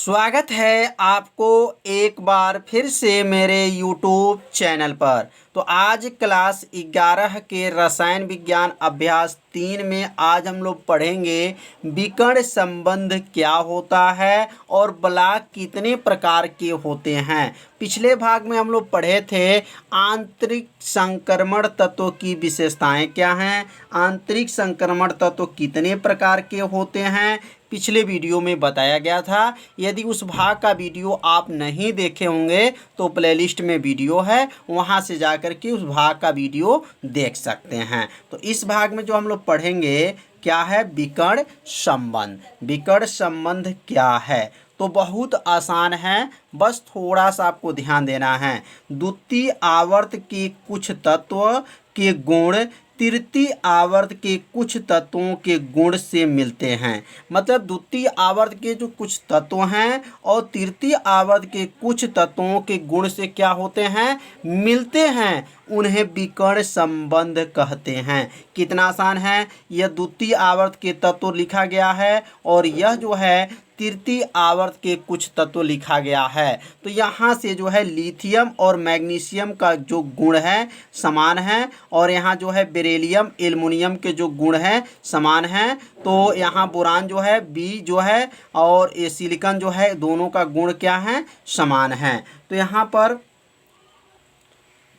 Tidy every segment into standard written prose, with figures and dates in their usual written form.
स्वागत है आपको एक बार फिर से मेरे YouTube चैनल पर। तो आज क्लास 11 के रसायन विज्ञान अभ्यास 3 में आज हम लोग पढ़ेंगे विकर्ण संबंध क्या होता है और ब्लॉक कितने प्रकार के होते हैं। पिछले भाग में हम लोग पढ़े थे आंतरिक संक्रमण तत्व की विशेषताएं क्या हैं, आंतरिक संक्रमण तत्व कितने प्रकार के होते हैं, पिछले वीडियो में बताया गया था। यदि उस भाग का वीडियो आप नहीं देखे होंगे तो प्लेलिस्ट में वीडियो है, वहां से जाकर के उस भाग का वीडियो देख सकते हैं। तो इस भाग में जो हम लोग पढ़ेंगे क्या है, विकर्ण संबंध। विकर्ण संबंध क्या है तो बहुत आसान है, बस थोड़ा सा आपको ध्यान देना है। द्वितीय आवर्त के कुछ तत्व के गुण तृतीय आवर्त के कुछ तत्वों के गुण से मिलते हैं। मतलब द्वितीय आवर्त के जो कुछ तत्व हैं और तृतीय आवर्त के कुछ तत्वों के गुण से क्या होते हैं, मिलते हैं, उन्हें विकर्ण संबंध कहते हैं। कितना आसान है, यह द्वितीय आवर्त के तत्व लिखा गया है और यह जो है तृतीय आवर्त के कुछ तत्व लिखा गया है। तो यहाँ से जो है लिथियम और मैग्नीशियम का जो गुण है समान है और यहाँ जो है बेरिलियम एल्युमिनियम के जो गुण हैं समान हैं। तो यहाँ बोरान जो है बी जो है और ये सिलिकॉन जो है दोनों का गुण क्या है, समान है। तो यहाँ पर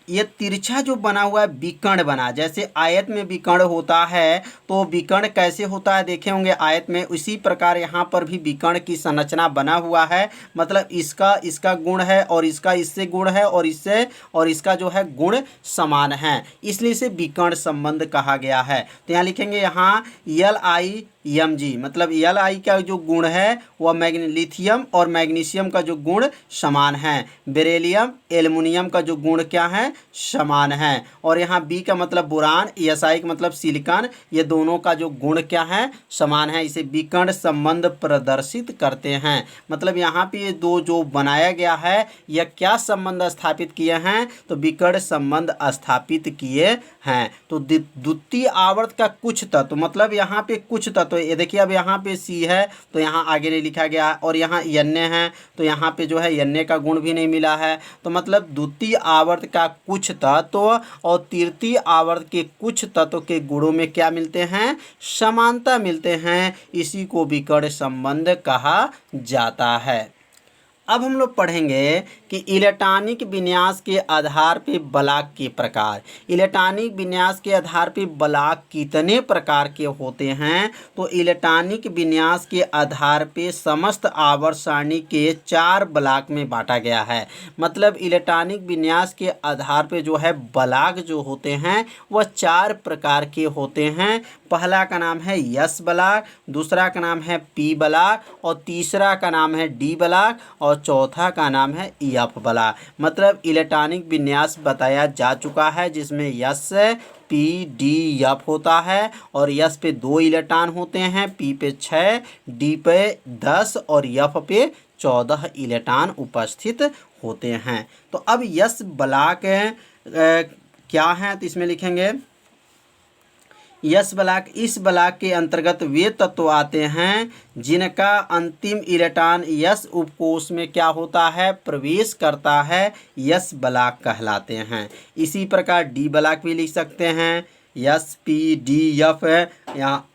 ये तिरछा जो बना हुआ है विकर्ण बना, जैसे आयत में विकर्ण होता है तो विकर्ण कैसे होता है देखे होंगे आयत में, उसी प्रकार यहाँ पर भी विकर्ण की संरचना बना हुआ है। मतलब इसका गुण है और इसका इससे गुण है और इससे और इसका जो है गुण समान है, इसलिए इसे विकर्ण संबंध कहा गया है। तो यहाँ लिखेंगे यहाँ LiMg, मतलब Li का जो गुण है वह लिथियम और मैग्नीशियम का जो गुण समान है, बेरिलियम एल्युमिनियम का जो गुण क्या है, समान है। और यहाँ बी का मतलब बोरान, SI का मतलब सिलिकॉन, ये दोनों का जो गुण क्या है, समान है। इसे विकर्ण संबंध प्रदर्शित करते हैं। मतलब यहाँ पे ये दो जो बनाया गया है यह क्या संबंध स्थापित किए हैं, तो विकर्ण संबंध स्थापित किए हैं। तो द्वितीय आवर्त का कुछ तत्व, मतलब यहाँ पे कुछ तत्व, ये देखिए अब यहाँ पे C है तो यहाँ आगे नहीं लिखा गया और यहाँ Na है तो यहाँ पे जो है Na का गुण भी नहीं मिला है। तो मतलब द्वितीय आवर्त का कुछ तत्व और तृतीय आवर्त के कुछ तत्व के गुणों में क्या मिलते हैं, समानता मिलते हैं, इसी को विकर्ण संबंध कहा जाता है। अब हम लोग पढ़ेंगे कि इलेक्ट्रॉनिक विन्यास के आधार पे ब्लॉक के प्रकार। इलेक्ट्रॉनिक विन्यास के आधार पे ब्लॉक कितने प्रकार के होते हैं, तो इलेक्ट्रॉनिक विन्यास के आधार पे समस्त आवर्त सारणी के 4 ब्लॉक में बांटा गया है। मतलब इलेक्ट्रॉनिक विन्यास के आधार पे जो है ब्लॉक जो होते हैं वह 4 प्रकार के होते हैं। पहला का नाम है S ब्लॉक, दूसरा का नाम है P ब्लॉक और तीसरा का नाम है D ब्लॉक और चौथा का नाम है F ब्लॉक। मतलब इलेक्ट्रॉनिक विन्यास बताया जा चुका है जिसमें S P D F होता है और S पे 2 इलेक्ट्रॉन होते हैं, P पे 6, D पे 10 और F पे 14 इलेक्ट्रॉन उपस्थित होते हैं। तो अब S ब्लॉक क्या है, तो इसमें लिखेंगे S ब्लॉक, इस ब्लॉक के अंतर्गत वे तत्व आते हैं जिनका अंतिम इलेक्ट्रॉन S उपकोष में क्या होता है, प्रवेश करता है, S ब्लॉक कहलाते हैं। इसी प्रकार D ब्लॉक भी लिख सकते हैं, S P D F है, यहाँ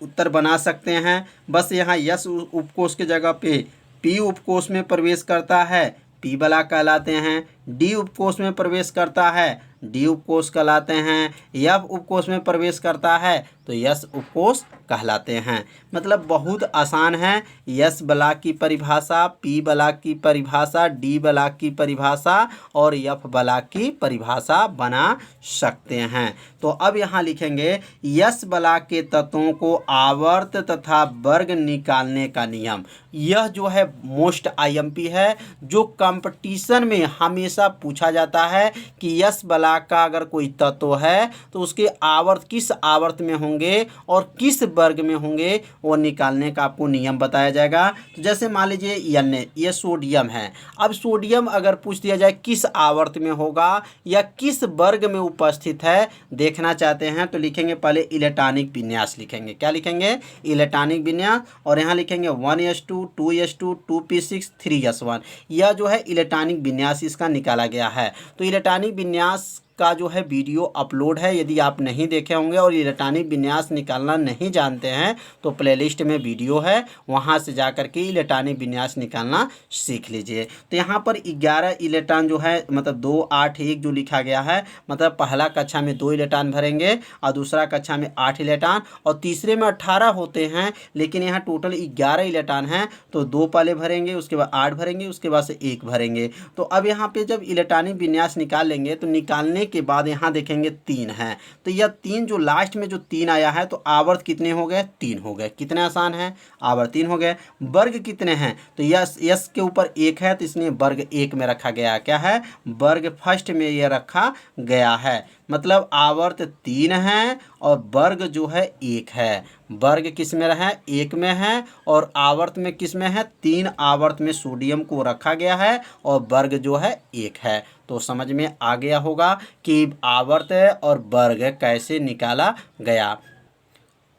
उत्तर बना सकते हैं। बस यहाँ S उपकोष के जगह पे P उपकोष में प्रवेश करता है, P ब्लॉक कहलाते हैं। D उपकोष में प्रवेश करता है, D उपकोष कहलाते हैं। F उपकोष में प्रवेश करता है तो S उपकोष कहलाते हैं। मतलब बहुत आसान है। S ब्लॉक की परिभाषा, P ब्लॉक की परिभाषा, D ब्लॉक की परिभाषा और F ब्लॉक की परिभाषा बना सकते हैं। तो अब यहाँ लिखेंगे S ब्लॉक के तत्वों को आवर्त तथा वर्ग निकालने का नियम। यह जो है मोस्ट IMP है, जो कंपटीशन में हमेशा पूछा जाता है कि S ब्लॉक बलाक का अगर कोई तत्व है तो उसके आवर्त किस आवर्त में होंगे और किस वर्ग में होंगे वो निकालने का आपको नियम बताया जाएगा। तो जैसे मान लीजिए ये सोडियम है। अब सोडियम अगर पूछ दिया जाए किस आवर्त में होगा या किस वर्ग में उपस्थित है देखना चाहते हैं तो लिखेंगे पहले इलेक्ट्रॉनिक विन्यास लिखेंगे। क्या लिखेंगे? इलेक्ट्रॉनिक विन्यास। और यहाँ लिखेंगे 1s2 2s2 2p6 3s1। यह जो है इलेक्ट्रॉनिक विन्यास इसका निकाला गया है। तो इलेक्ट्रॉनिक विन्यास का जो है वीडियो अपलोड है, यदि आप नहीं देखे होंगे और इलेक्ट्रॉनिक विन्यास निकालना नहीं जानते हैं तो प्लेलिस्ट में वीडियो है, वहां से जाकर के इलेक्ट्रॉनिक विन्यास निकालना सीख लीजिए। तो यहाँ पर 11 इलेक्ट्रॉन जो है मतलब 2 8 1 जो लिखा गया है, मतलब पहला कक्षा में 2 इलेक्ट्रॉन भरेंगे और दूसरा कक्षा में 8 इलेक्ट्रॉन और तीसरे में 18 होते हैं, लेकिन यहाँ टोटल 11 इलेक्ट्रॉन हैं तो 2 पहले भरेंगे, उसके बाद 8 भरेंगे, उसके बाद से 1 भरेंगे। तो अब यहाँ पे जब इलेक्ट्रॉनिक विन्यास निकाल लेंगे तो निकालने के बाद यहाँ देखेंगे 3 है, तो यह 3 जो लास्ट में जो 3 आया है तो आवर्त कितने हो गए? 3 हो गए। कितने आसान है? आवर्त 3 हो गए। वर्ग कितने हैं? तो यस के ऊपर 1 है तो इसलिए वर्ग 1 में रखा गया। क्या है? वर्ग फर्स्ट में यह रखा गया है, मतलब आवर्त 3 है और वर्ग जो है 1 है। वर्ग किस में है? 1 में है और आवर्त में किस में है? 3 आवर्त में सोडियम को रखा गया है और वर्ग जो है 1 है। तो समझ में आ गया होगा कि आवर्त और वर्ग कैसे निकाला गया।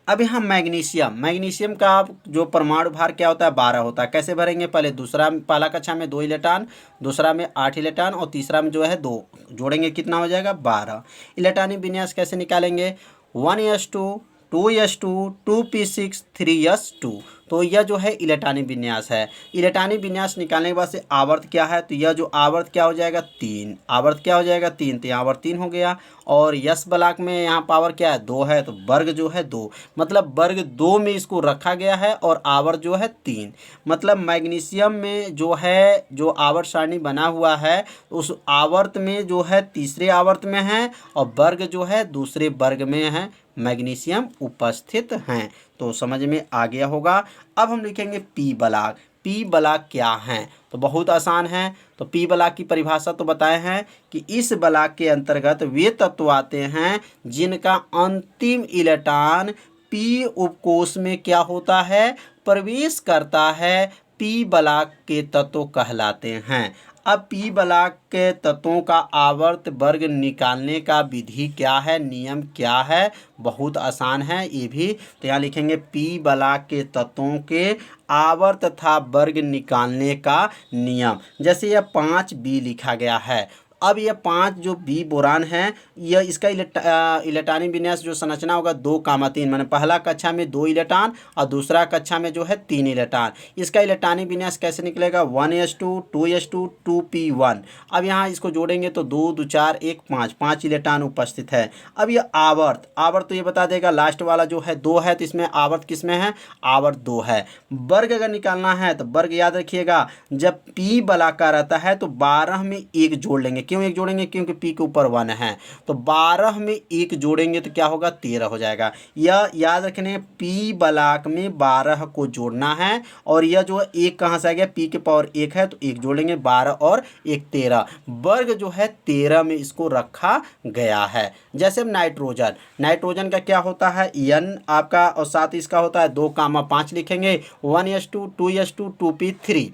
अब यहाँ मैग्नीशियम का जो परमाणु भार क्या होता है? 12 होता है। कैसे भरेंगे? पहला कक्षा में 2 इलेक्ट्रॉन, दूसरा में 8 इलेक्ट्रॉन और तीसरा में जो है 2 जोड़ेंगे, कितना हो जाएगा? 12। इलेक्ट्रॉनिक विन्यास कैसे निकालेंगे? 1s2 2s2 2p6 3s2। तो यह जो है इलेक्ट्रॉनिक विन्यास है। इलेक्ट्रॉनिक विन्यास निकालने के बाद से आवर्त क्या है? तो यह जो आवर्त क्या हो जाएगा? 3। आवर्त क्या हो जाएगा? 3। तो यहाँ आवर्त 3 हो गया। और यस ब्लॉक में यहाँ पावर क्या है? 2 है, तो वर्ग जो है 2, मतलब वर्ग 2 में इसको रखा गया है और आवर्त जो है 3। मतलब मैग्नीशियम में जो है जो आवर्त सारणी बना हुआ है उस आवर्त में जो है तीसरे आवर्त में है और वर्ग जो है दूसरे वर्ग में है, मैग्नीशियम उपस्थित हैं। तो समझ में आ गया होगा। अब हम लिखेंगे पी ब्लॉक। पी ब्लॉक क्या है? तो बहुत आसान है। तो पी ब्लॉक की परिभाषा तो बताए हैं कि इस ब्लॉक के अंतर्गत वे तत्व आते हैं जिनका अंतिम इलेक्ट्रॉन पी उपकोष में क्या होता है? प्रवेश करता है। पी ब्लॉक के तत्व कहलाते हैं। अब पी ब्लॉक के तत्वों का आवर्त वर्ग निकालने का विधि क्या है? नियम क्या है? बहुत आसान है ये भी। तो यहाँ लिखेंगे पी ब्लॉक के तत्वों के आवर्त तथा वर्ग निकालने का नियम। जैसे यह 5b लिखा गया है। अब यह 5 जो बी बोरान है, यह इसका इलेक्ट्रॉनिक विन्यास जो संरचना होगा 2,3, माने पहला कक्षा में 2 इलेक्ट्रॉन और दूसरा कक्षा में जो है 3 इलेक्ट्रॉन। इसका इलेक्ट्रॉनिक विन्यास कैसे निकलेगा? 1s2 2s2 2p1। अब यहाँ इसको जोड़ेंगे तो 2 2 4 1 5 इलेक्ट्रॉन उपस्थित है। अब यह आवर्त तो ये बता देगा, लास्ट वाला जो है 2 है तो इसमें आवर्त किस में है? आवर्त 2 है। वर्ग अगर निकालना है तो वर्ग याद रखिएगा, जब पी ब्लॉक का रहता है तो 12 में 1 जोड़ लेंगे। क्यों 1 जोड़ेंगे? क्योंकि पी के ऊपर 1 है। तो 12 में 1 जोड़ेंगे तो क्या होगा? 13 हो जाएगा। यह याद रखने, पी ब्लॉक में 12 को जोड़ना है और यह जो 1 कहाँ से आ गया? पी के पावर 1 है तो 1 जोड़ेंगे, 12 और 1 13। वर्ग जो है 13 में इसको रखा गया है। जैसे नाइट्रोजन का क्या होता है? n आपका और साथ इसका होता है 2,5 लिखेंगे, 1s2 2s2 2p3।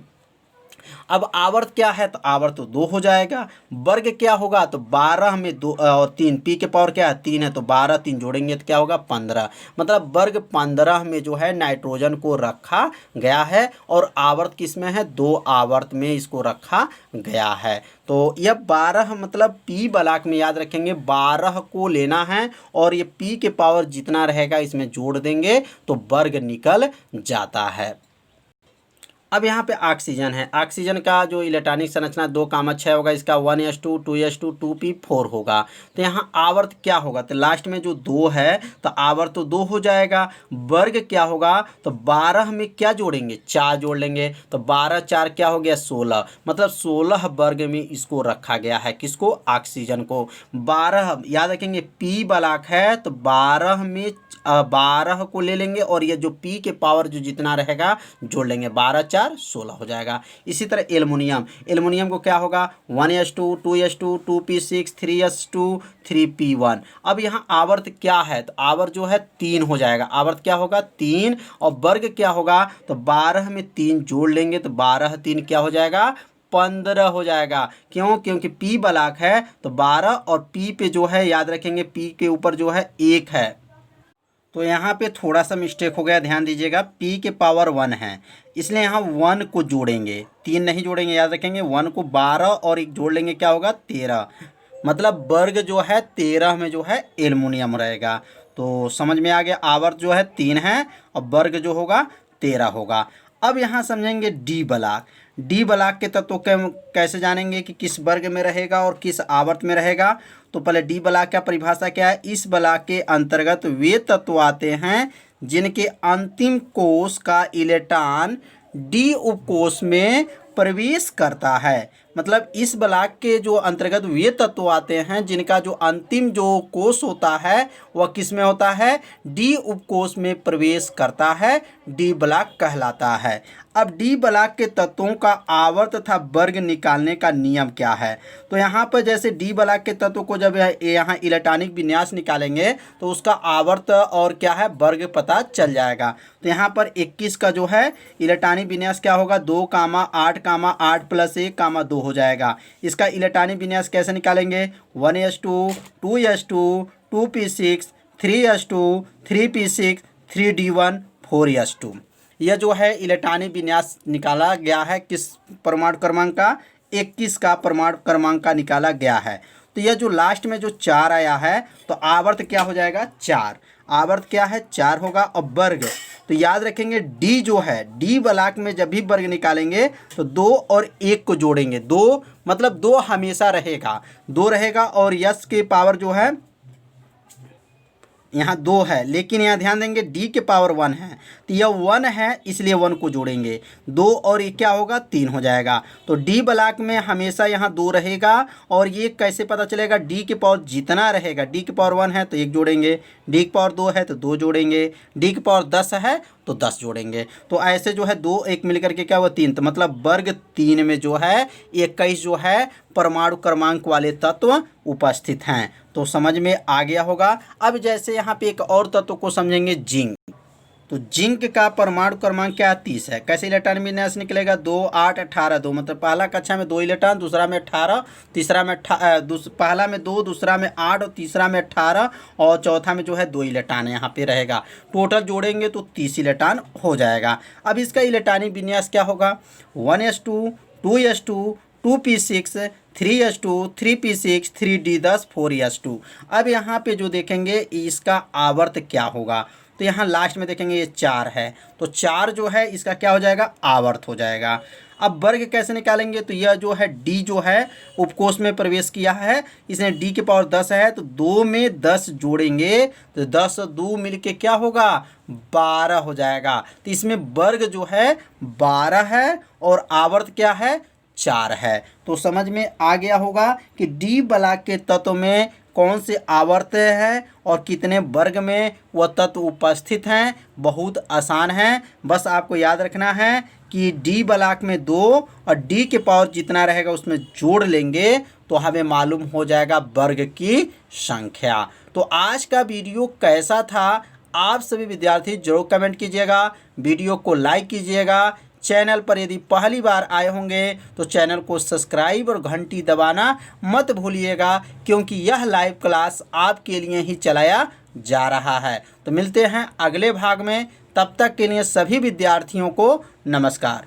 अब आवर्त क्या है? तो आवर्त तो 2 हो जाएगा। वर्ग क्या होगा? तो 12 में 2 और 3, पी के पावर क्या है? 3 है तो 12 3 जोड़ेंगे तो क्या होगा? 15। मतलब वर्ग 15 में जो है नाइट्रोजन को रखा गया है और आवर्त किस में है? 2 आवर्त में इसको रखा गया है। तो यह 12 मतलब पी ब्लॉक में याद रखेंगे 12 को लेना है और ये पी के पावर जितना रहेगा इसमें जोड़ देंगे तो वर्ग निकल जाता है। अब यहाँ पे ऑक्सीजन है। ऑक्सीजन का जो इलेक्ट्रॉनिक संरचना 2,6 होगा, इसका 1s2 2s2 2p4 होगा। तो यहाँ आवर्त क्या होगा? तो लास्ट में जो 2 है तो आवर्त तो 2 हो जाएगा। वर्ग क्या होगा? तो 12 में क्या जोड़ेंगे? 4 जोड़ लेंगे तो 12 4 क्या हो गया? 16। मतलब 16 वर्ग में इसको रखा गया है। किसको? ऑक्सीजन को। 12 याद रखेंगे, पी ब्लॉक है तो 12 में 12 को ले लेंगे और ये जो पी के पावर जो जितना रहेगा जोड़ लेंगे, 12 4 4 16 हो जाएगा। इसी तरह एल्युमिनियम, एल्युमिनियम को क्या होगा 1s2 2s2 2p6 3s2 3p1। अब यहाँ आवर्त क्या है, तो आवर्त जो है 3 हो जाएगा। आवर्त क्या होगा 3, और वर्ग क्या होगा, तो 12 में 3 जोड़ लेंगे तो 12 3 क्या हो जाएगा 15 हो जाएगा। क्यों, क्योंकि P ब्लॉक है तो 12 और P पे जो है याद रखेंगे P के ऊपर जो है 1 है, तो यहाँ पे थोड़ा सा मिस्टेक हो गया, ध्यान दीजिएगा। P के पावर 1 है इसलिए यहाँ 1 को जोड़ेंगे, 3 नहीं जोड़ेंगे, याद रखेंगे 1 को 12 और 1 जोड़ लेंगे क्या होगा 13, मतलब वर्ग जो है 13 में जो है एल्युमिनियम रहेगा। तो समझ में आ गया, आवर्त जो है 3 है और वर्ग जो होगा 13 होगा। अब यहाँ समझेंगे डी ब्लॉक। डी ब्लॉक के तत्व कैसे जानेंगे कि किस वर्ग में रहेगा और किस आवर्त में रहेगा। तो पहले डी ब्लॉक का परिभाषा क्या है, इस ब्लॉक के अंतर्गत वे तत्व आते हैं जिनके अंतिम कोष का इलेक्ट्रॉन डी उपकोष में प्रवेश करता है। मतलब इस ब्लॉक के जो अंतर्गत वे तत्व आते हैं जिनका जो अंतिम जो कोष होता है वह किस में होता है, डी उपकोष में प्रवेश करता है, डी ब्लॉक कहलाता है। अब डी ब्लॉक के तत्वों का आवर्त तथा वर्ग निकालने का नियम क्या है, तो यहाँ पर जैसे डी ब्लॉक के तत्व को जब यहाँ इलेक्ट्रॉनिक विन्यास निकालेंगे तो उसका आवर्त और क्या है वर्ग पता चल जाएगा। तो यहाँ पर 21 का जो है इलेक्ट्रॉनिक विन्यास क्या होगा 2, 8, 8 + 1, 2 हो जाएगा। इसका इलेक्ट्रॉनिक विन्यास कैसे निकालेंगे 1s2 2s2 2p6 3s2 3p6 3d1 4s2। यह जो है इलेक्ट्रॉनिक विन्यास निकाला गया है किस परमाणु क्रमांक का, 21 का परमाणु क्रमांक का निकाला गया है। तो यह जो लास्ट में जो 4 आया है तो आवर्त क्या हो जाएगा 4, आवर्त क्या है 4 होगा। और वर्ग तो याद रखेंगे डी जो है डी ब्लॉक में जब भी वर्ग निकालेंगे तो 2 और 1 को जोड़ेंगे, 2 मतलब 2 हमेशा रहेगा, 2 रहेगा और यस के पावर जो है यहाँ 2 है, लेकिन यहाँ ध्यान देंगे डी के पावर 1 है तो यह 1 है इसलिए 1 को जोड़ेंगे, 2 और ये क्या होगा 3 हो जाएगा। तो डी ब्लॉक में हमेशा यहाँ 2 रहेगा और ये कैसे पता चलेगा, डी के पावर जितना रहेगा, डी के पावर 1 है तो 1 जोड़ेंगे, डी के पावर 2 है तो 2 जोड़ेंगे, डी के पावर 10 है तो 10 जोड़ेंगे। तो ऐसे जो है 2 1 मिलकर के क्या हुआ 3, तो मतलब वर्ग 3 में जो है 21 जो है परमाणु क्रमांक वाले तत्व उपस्थित हैं। तो समझ में आ गया होगा। अब जैसे यहाँ पे एक और तत्व को समझेंगे जिंक। तो जिंक का परमाणु क्रमांक क्या 30 है। कैसे इलेक्ट्रॉन विन्यास निकलेगा 2 8 18 2, मतलब पहला कक्षा में 2 इलेक्ट्रॉन, दूसरा में 18, तीसरा में पहला में 2, दूसरा में 8 और तीसरा में 18 और चौथा में जो है 2 इलेक्ट्रॉन यहाँ पे रहेगा। टोटल जोड़ेंगे तो 30 इलेक्ट्रॉन हो जाएगा। अब इसका इलेक्ट्रॉनिक विन्यास क्या होगा 1s2 2s2 2p6 3s2 3p6 3d10 4s2। अब यहाँ पे जो देखेंगे इसका आवर्त क्या होगा, तो यहाँ लास्ट में देखेंगे ये 4 है तो 4 जो है इसका क्या हो जाएगा आवर्त हो जाएगा। अब वर्ग कैसे निकालेंगे, तो यह जो है डी जो है उपकोष में प्रवेश किया है, इसने डी के पावर 10 है तो 2 में 10 जोड़ेंगे तो 10 2 मिलके क्या होगा 12 हो जाएगा। तो इसमें वर्ग जो है 12 है और आवर्त क्या है 4 है। तो समझ में आ गया होगा कि डी ब्लॉक के तत्व में कौन से आवर्त है और कितने वर्ग में वह तत्व उपस्थित हैं। बहुत आसान है, बस आपको याद रखना है कि डी ब्लॉक में 2 और डी के पावर जितना रहेगा उसमें जोड़ लेंगे तो हमें मालूम हो जाएगा वर्ग की संख्या। तो आज का वीडियो कैसा था आप सभी विद्यार्थी जरूर कमेंट कीजिएगा, वीडियो को लाइक कीजिएगा। चैनल पर यदि पहली बार आए होंगे तो चैनल को सब्सक्राइब और घंटी दबाना मत भूलिएगा, क्योंकि यह लाइव क्लास आपके लिए ही चलाया जा रहा है। तो मिलते हैं अगले भाग में, तब तक के लिए सभी विद्यार्थियों को नमस्कार।